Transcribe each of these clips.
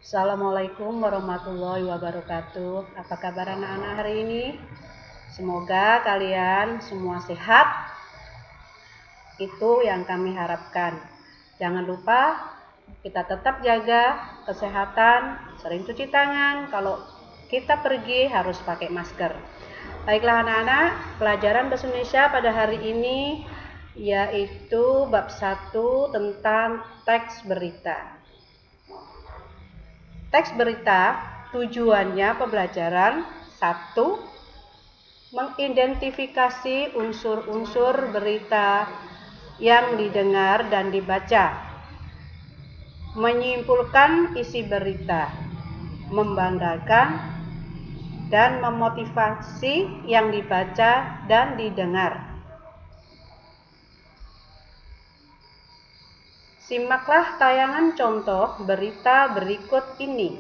Assalamualaikum warahmatullahi wabarakatuh. Apa kabar anak-anak hari ini? Semoga kalian semua sehat. Itu yang kami harapkan. Jangan lupa kita tetap jaga kesehatan, sering cuci tangan. Kalau kita pergi harus pakai masker. Baiklah anak-anak, pelajaran bahasa Indonesia pada hari ini yaitu bab 1 tentang teks berita. Teks berita tujuannya pembelajaran 1. Mengidentifikasi unsur-unsur berita yang didengar dan dibaca. Menyimpulkan isi berita. Membanggakan dan memotivasi yang dibaca dan didengar. Simaklah tayangan contoh berita berikut ini.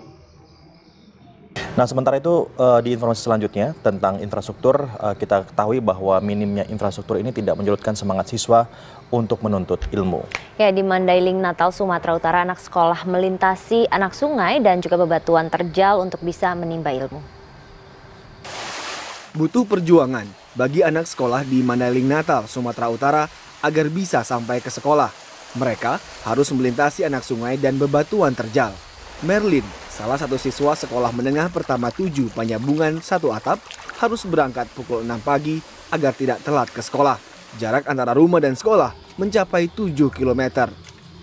Nah, sementara itu di informasi selanjutnya tentang infrastruktur, kita ketahui bahwa minimnya infrastruktur ini tidak menyurutkan semangat siswa untuk menuntut ilmu. Ya, di Mandailing, Natal, Sumatera Utara, anak sekolah melintasi anak sungai dan juga bebatuan terjal untuk bisa menimba ilmu. Butuh perjuangan bagi anak sekolah di Mandailing, Natal, Sumatera Utara agar bisa sampai ke sekolah. Mereka harus melintasi anak sungai dan bebatuan terjal. Merlin, salah satu siswa sekolah menengah pertama 7 Panyabungan 1 Atap, harus berangkat pukul 6 pagi agar tidak telat ke sekolah. Jarak antara rumah dan sekolah mencapai 7 km.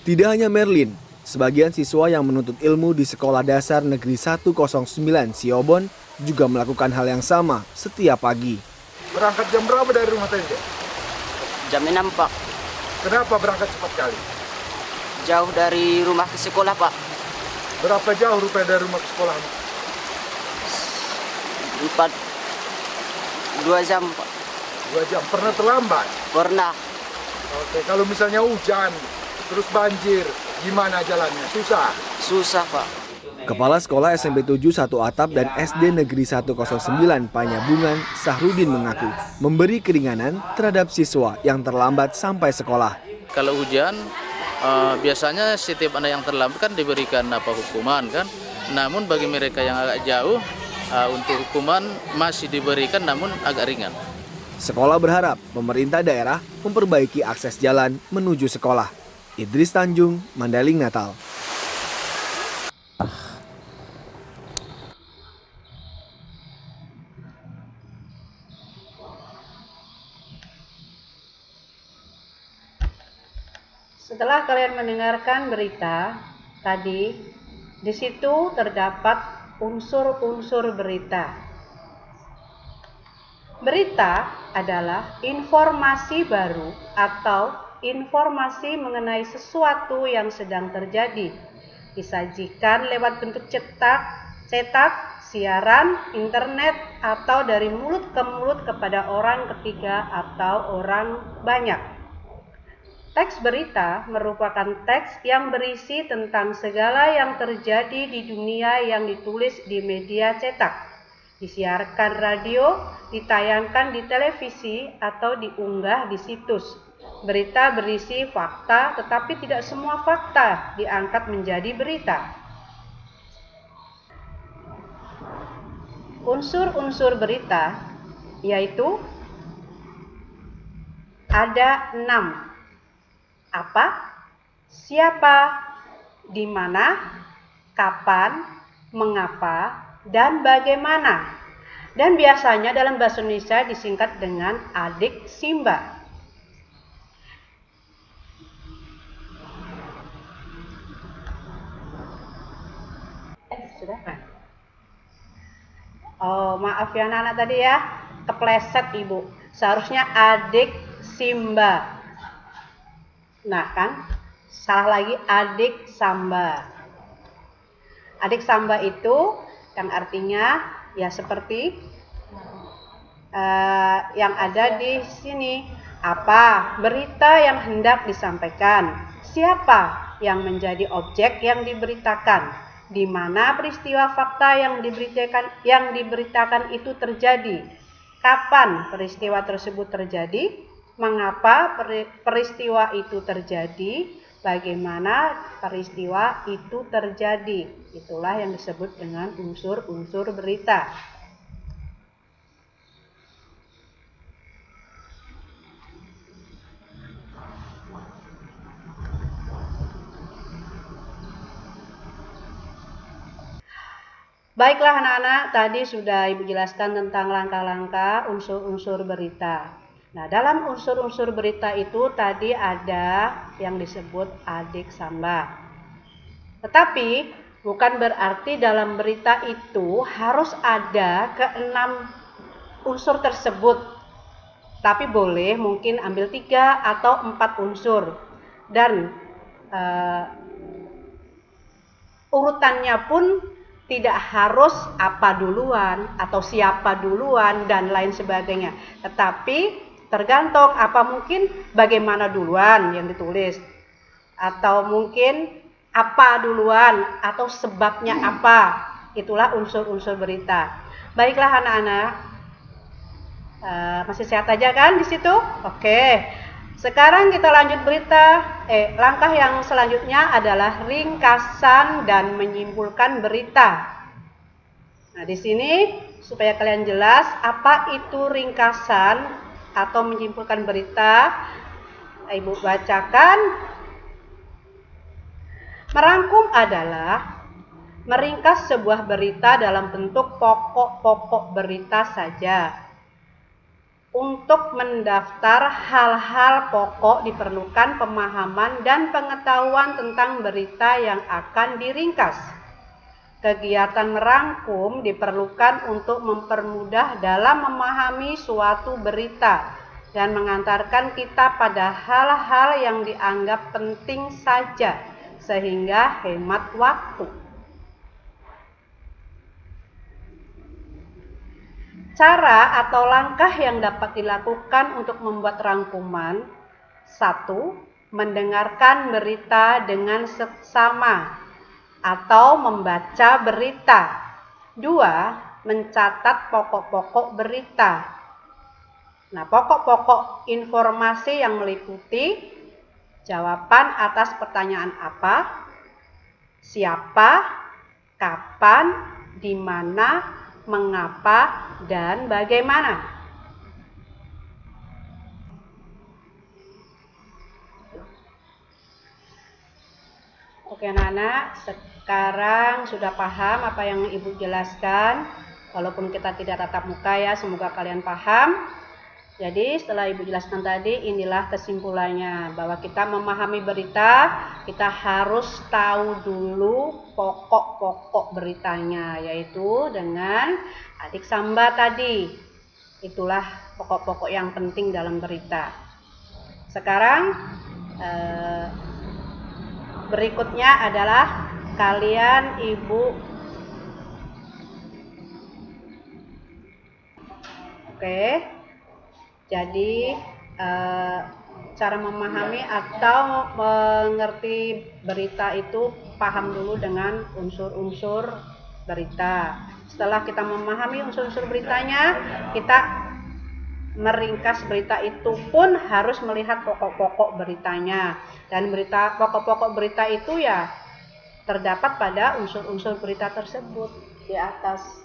Tidak hanya Merlin, sebagian siswa yang menuntut ilmu di Sekolah Dasar Negeri 109 Siobon juga melakukan hal yang sama setiap pagi. Berangkat jam berapa dari rumah tadi? Jam 6, Pak. Kenapa berangkat cepat kali? Jauh dari rumah ke sekolah, Pak. Berapa jauh rupanya dari rumah ke sekolah? 2 jam, Pak. 2 jam. Pernah terlambat? Pernah. Oke, kalau misalnya hujan, terus banjir, gimana jalannya? Susah? Susah, Pak. Kepala Sekolah SMP 7 1 Atap dan SD Negeri 109 Panyabungan, Sahrudin mengaku memberi keringanan terhadap siswa yang terlambat sampai sekolah. Kalau hujan, biasanya setiap anak yang terlambat kan diberikan hukuman kan. Namun bagi mereka yang agak jauh, untuk hukuman masih diberikan namun agak ringan. Sekolah berharap pemerintah daerah memperbaiki akses jalan menuju sekolah. Idris Tanjung, Mandailing, Natal. Setelah kalian mendengarkan berita tadi, di situ terdapat unsur-unsur berita. Berita adalah informasi baru atau informasi mengenai sesuatu yang sedang terjadi. Disajikan lewat bentuk cetak, siaran, internet, atau dari mulut ke mulut kepada orang ketiga atau orang banyak. Teks berita merupakan teks yang berisi tentang segala yang terjadi di dunia yang ditulis di media cetak, disiarkan radio, ditayangkan di televisi, atau diunggah di situs. Berita berisi fakta, tetapi tidak semua fakta diangkat menjadi berita. Unsur-unsur berita yaitu ada 6. Apa, siapa, di mana, kapan, mengapa, dan bagaimana. Dan biasanya dalam bahasa Indonesia disingkat dengan adik Simba. Sudah? Oh, maaf ya anak-anak tadi ya, kepleset Ibu. Seharusnya adik Simba. Nah kan, salah lagi adik Samba. Adik Samba itu yang artinya ya seperti yang ada di sini. Apa berita yang hendak disampaikan? Siapa yang menjadi objek yang diberitakan? Di mana peristiwa fakta yang diberitakan itu terjadi? Kapan peristiwa tersebut terjadi? Mengapa peristiwa itu terjadi, bagaimana peristiwa itu terjadi. Itulah yang disebut dengan unsur-unsur berita. Baiklah anak-anak, tadi sudah Ibu jelaskan tentang langkah-langkah unsur-unsur berita. Nah, dalam unsur-unsur berita itu tadi ada yang disebut adik samba. Tetapi bukan berarti dalam berita itu harus ada keenam unsur tersebut. Tapi boleh mungkin ambil 3 atau 4 unsur. Dan urutannya pun tidak harus apa duluan atau siapa duluan dan lain sebagainya. Tetapi tergantung apa mungkin bagaimana duluan yang ditulis. Atau mungkin apa duluan atau sebabnya apa. Itulah unsur-unsur berita. Baiklah anak-anak. Masih sehat aja kan di situ? Oke. Sekarang kita lanjut berita. Langkah yang selanjutnya adalah ringkasan dan menyimpulkan berita. Nah, di sini supaya kalian jelas apa itu ringkasan atau menyimpulkan berita, Ibu bacakan. Merangkum adalah meringkas sebuah berita dalam bentuk pokok-pokok berita saja. Untuk mendaftar hal-hal pokok diperlukan pemahaman dan pengetahuan tentang berita yang akan diringkas. Kegiatan merangkum diperlukan untuk mempermudah dalam memahami suatu berita dan mengantarkan kita pada hal-hal yang dianggap penting saja sehingga hemat waktu. Cara atau langkah yang dapat dilakukan untuk membuat rangkuman. 1. Mendengarkan berita dengan seksama atau membaca berita. 2. Mencatat pokok-pokok berita. Nah, pokok-pokok informasi yang meliputi jawaban atas pertanyaan apa, siapa, kapan, di mana, mengapa, dan bagaimana. Oke anak-anak, sekarang sudah paham apa yang Ibu jelaskan. Walaupun kita tidak tatap muka ya, semoga kalian paham. Jadi setelah Ibu jelaskan tadi, inilah kesimpulannya. Bahwa kita memahami berita, kita harus tahu dulu pokok-pokok beritanya. Yaitu dengan adik samba tadi. Itulah pokok-pokok yang penting dalam berita. Sekarang berikutnya adalah kalian Ibu jadi cara memahami atau mengerti berita itu paham dulu dengan unsur-unsur berita. Setelah kita memahami unsur-unsur beritanya, kita meringkas berita itu pun harus melihat pokok-pokok beritanya. Dan pokok-pokok berita itu ya terdapat pada unsur-unsur berita tersebut di atas.